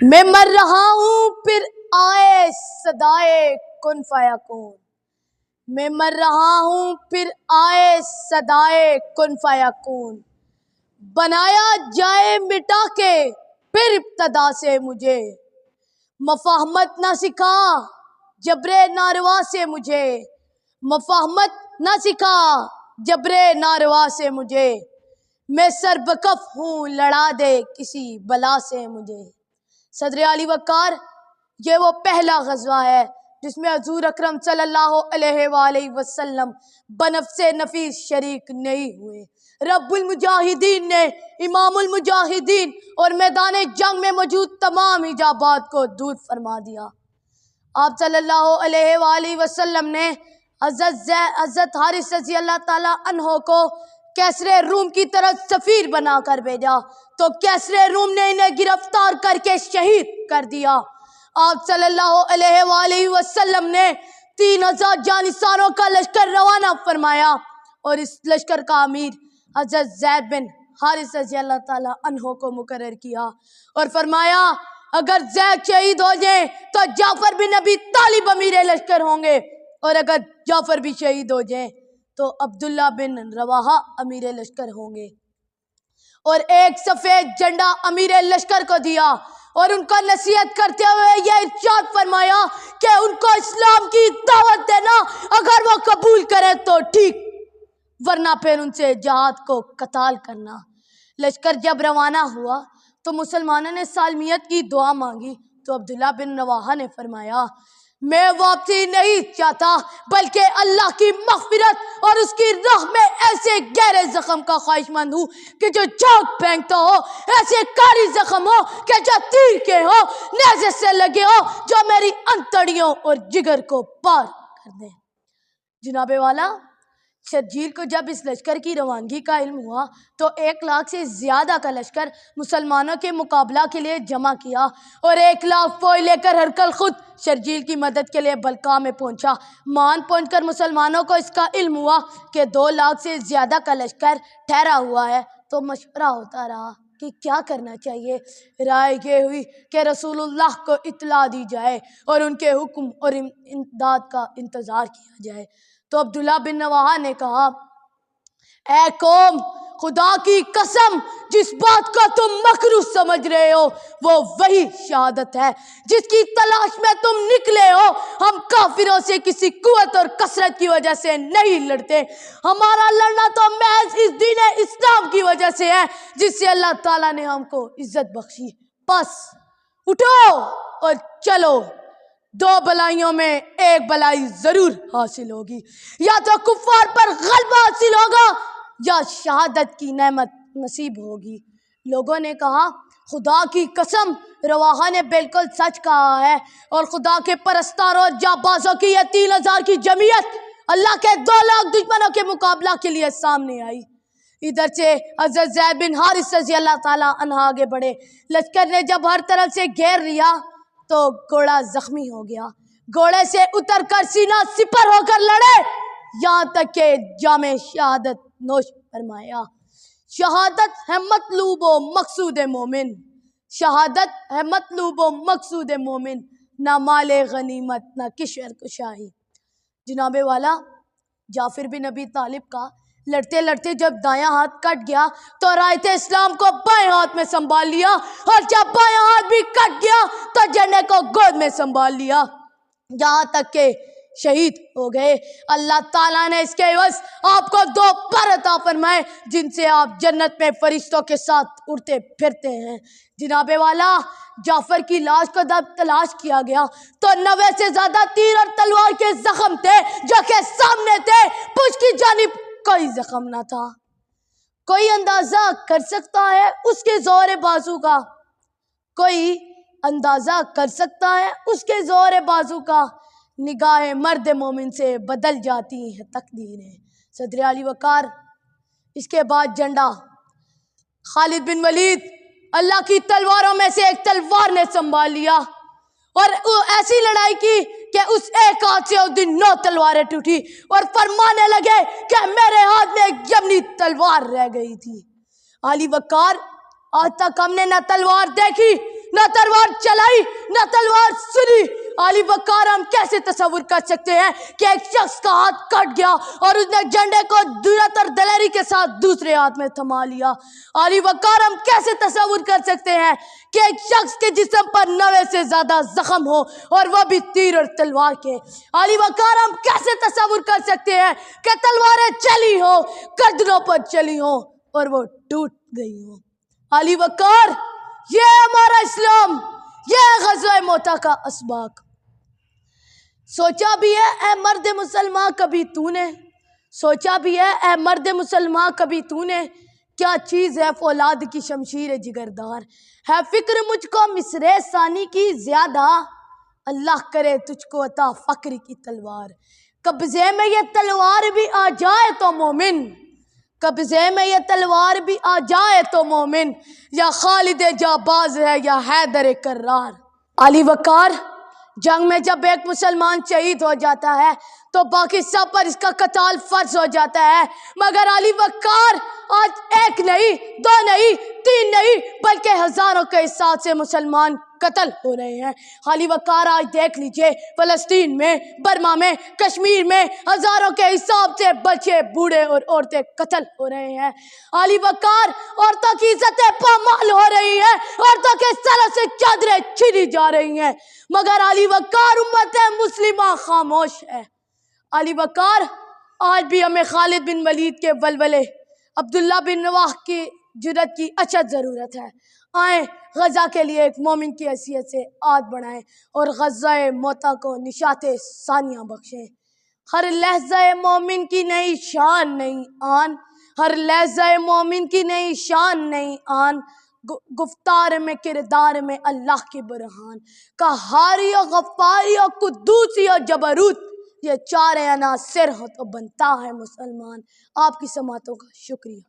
میں مر رہا ہوں پھر آئے صدائے کن فیکون، میں مر رہا ہوں پھر آئے صدائے کن فیکون، بنایا جائے مٹا کے پھر ابتدا سے مجھے، مفاہمت نہ سکھا جبر ناروا سے مجھے، مفاہمت نہ سکھا جبر ناروا سے مجھے، میں سر بکف ہوں لڑا دے کسی بلا سے مجھے۔ صدر علی وقار، یہ وہ پہلا غزوہ ہے جس میں حضور اکرم صلی اللہ علیہ وآلہ وسلم بنفس نفیس شریک نہیں ہوئے۔ رب المجاہدین نے امام المجاہدین اور میدان جنگ میں موجود تمام حجابات کو دور فرما دیا۔ آپ صلی اللہ علیہ وآلہ وسلم نے حضرت حارث رضی اللہ تعالیٰ عنہ کو کیسر روم کی طرف سفیر بنا کر بھیجا تو کیسر روم نے انہیں گرفتار کر کے شہید کر دیا۔ آپ صلی اللہ علیہ وآلہ وسلم نے 3000 جانثاروں کا لشکر روانہ فرمایا اور اس لشکر کا امیر حضرت زید بن حارث رضی اللہ تعالیٰ عنہ کو مقرر کیا اور فرمایا اگر زید شہید ہو جائیں تو جعفر بن ابی طالب امیر لشکر ہوں گے، اور اگر جعفر بھی شہید ہو جائیں تو عبداللہ بن رواحہ امیر لشکر ہوں گے، اور ایک سفید جھنڈا امیر لشکر کو دیا اور ان کو نصیحت کرتے ہوئے یہ ارشاد فرمایا کہ ان کو اسلام کی دعوت دینا، اگر وہ قبول کریں تو ٹھیک، ورنہ پھر ان سے جہاد کو قتال کرنا۔ لشکر جب روانہ ہوا تو مسلمانوں نے سالمیت کی دعا مانگی تو عبداللہ بن رواحہ نے فرمایا میں واپسی نہیں چاہتا بلکہ اللہ کی مغفرت اور اس کی راہ میں ایسے گہرے زخم کا خواہش مند ہوں کہ جو چوک پھینکتا ہو، ایسے کاری زخم ہو کہ جو تیر کے ہو، نیزے سے لگے ہو جو میری انتڑیوں اور جگر کو پار کر دیں۔ جناب والا، شرجیل کو جب اس لشکر کی روانگی کا علم ہوا تو 1 لاکھ سے زیادہ کا لشکر مسلمانوں کے مقابلہ کے لیے جمع کیا اور 1 لاکھ فوج لے کر ہرقل خود شرجیل کی مدد کے لیے بلقاء میں پہنچا۔ مان پہنچ کر مسلمانوں کو اس کا علم ہوا کہ 2 لاکھ سے زیادہ کا لشکر ٹھہرا ہوا ہے تو مشورہ ہوتا رہا کہ کیا کرنا چاہیے۔ رائے یہ ہوئی کہ رسول اللہ کو اطلاع دی جائے اور ان کے حکم اور امداد کا انتظار کیا جائے۔ تو عبداللہ بن رواحہ نے کہا اے قوم، خدا کی قسم جس بات کو تم مکروہ سمجھ رہے ہو وہ وہی شہادت ہے جس کی تلاش میں تم نکلے ہو۔ ہم کافروں سے کسی قوت اور کثرت کی وجہ سے نہیں لڑتے، ہمارا لڑنا تو محض اس دین اسلام کی وجہ سے ہے جس سے اللہ تعالیٰ نے ہم کو عزت بخشی۔ بس اٹھو اور چلو، 2 بلائیوں میں ایک بلائی ضرور حاصل ہوگی، یا تو کفار پر غلبہ حاصل ہوگا یا شہادت کی نعمت نصیب ہوگی۔ لوگوں نے کہا خدا کی قسم، رواحہ نے بالکل سچ کہا ہے، اور خدا کے پرستاروں جانبازوں کی یہ 3000 کی جمعیت اللہ کے 2 لاکھ دشمنوں کے مقابلہ کے لیے سامنے آئی۔ ادھر سے حضرت زید بن حارث رضی اللہ تعالیٰ عنہ آگے بڑھے۔ لشکر نے جب ہر طرف سے گھیر لیا تو گھوڑا زخمی ہو گیا، گھوڑے سے اتر کر سینہ سپر ہو کر لڑے یہاں تک کہ جام شہادت نوش فرمایا۔ شہادت ہے مطلوب و مقصود مومن، شہادت ہے مطلوب و مقصود مومن، نہ مال غنیمت نہ کشور کشاہی۔ جناب والا، جعفر بن ابی طالب کا لڑتے لڑتے جب دایاں ہاتھ کٹ گیا تو رایت اسلام کو بائیں ہاتھ میں سنبھال لیا، اور جب بائیں ہاتھ بھی کٹ گیا تو جھنڈے کو گود میں سنبھال لیا، جہاں تک کہ شہید ہو گئے۔ اللہ تعالیٰ نے اس کے عوض آپ کو 2 پر عطا فرمائے جن سے آپ جنت میں فرشتوں کے ساتھ اڑتے پھرتے ہیں۔ جناب والا، جعفر کی لاش کو جب تلاش کیا گیا تو 90 سے زیادہ تیر اور تلوار کے زخم تھے جو کہ سامنے تھے، پشت کی جانب کوئی زخم نہ تھا۔ کوئی اندازہ کر سکتا ہے اس کے زور بازو کا، کوئی اندازہ کر سکتا ہے اس کے زور بازو کا، نگاہ مرد مومن سے بدل جاتی ہیں تقدیریں۔ صدر علی وقار، اس کے بعد جھنڈا خالد بن ولید اللہ کی تلواروں میں سے ایک تلوار نے سنبھال لیا اور ایسی لڑائی کی کہ اس ایک ہاتھ سے اس دن 9 تلواریں ٹوٹی اور فرمانے لگے کہ میرے ہاتھ میں ایک یمنی تلوار رہ گئی تھی۔ علی وقار، آج تک ہم نے نہ تلوار دیکھی نہ تلوار چلائی نہ تلوار سنی۔ علی وقار ہم کیسے تصور کر سکتے ہیں کہ ایک شخص کا ہاتھ کٹ گیا اور اس نے جھنڈے کو جرأت اور دلیری کے ساتھ دوسرے ہاتھ میں تھما لیا۔ علی وقار ہم کیسے تصور کر سکتے ہیں کہ ایک شخص کے جسم پر 9 سے زیادہ زخم ہو اور وہ بھی تیر اور تلوار کے۔ علی وقار ہم کیسے تصور کر سکتے ہیں کہ تلواریں چلی ہوں، گردنوں پر چلی ہوں اور وہ ٹوٹ گئی ہوں۔ علی وقار یہ ہمارا اسلام، یہ غزوہ موتا کا اسباق۔ سوچا بھی ہے اے مرد مسلمان کبھی تو نے، سوچا بھی ہے اے مرد مسلمان کبھی تو نے، کیا چیز ہے فولاد کی شمشیر جگردار، ہے فکر مجھ کو مصر ثانی کی زیادہ، اللہ کرے تجھ کو عطا فقر کی تلوار۔ قبضے میں یہ تلوار بھی آ جائے تو مومن، قبضے میں یہ تلوار بھی آ جائے تو مومن، یا خالد جاباز ہے یا حیدر کرار۔ علی وقار جنگ میں جب ایک مسلمان شہید ہو جاتا ہے تو باقی سب پر اس کا قتال فرض ہو جاتا ہے، مگر علی وقار آج 1 نہیں 2 نہیں 3 نہیں بلکہ ہزاروں کے حساب سے مسلمان قتل ہو رہے ہیں۔ علی وقار آج دیکھ لیجئے فلسطین میں، برما میں، کشمیر میں ہزاروں کے حساب سے بچے بوڑھے اور عورتیں قتل ہو رہے ہیں۔ علی وقار عورتوں کی عزتیں پامال ہو رہی ہیں، عورتوں کے سروں سے چادریں چھینی جا رہی ہیں، مگر علی وقار امت مسلمہ خاموش ہے۔ علی وقار آج بھی ہمیں خالد بن ولید کے ولولے، عبداللہ بن رواح کی جرأت کی اشد ضرورت ہے۔ آئیں غزہ کے لیے ایک مومن کی حیثیت سے ہاتھ بڑھائیں اور غزہ موتا کو نشاط ثانیہ بخشیں۔ ہر لحظہ مومن کی نئی شان نئی آن، ہر لحظہ مومن کی نئی شان نئی آن، گفتار میں کردار میں اللہ کی برہان، قہاری و غفاری و قدوسی و جبروت، یہ 4 عناصر ہو تو بنتا ہے مسلمان۔ آپ کی سماعتوں کا شکریہ۔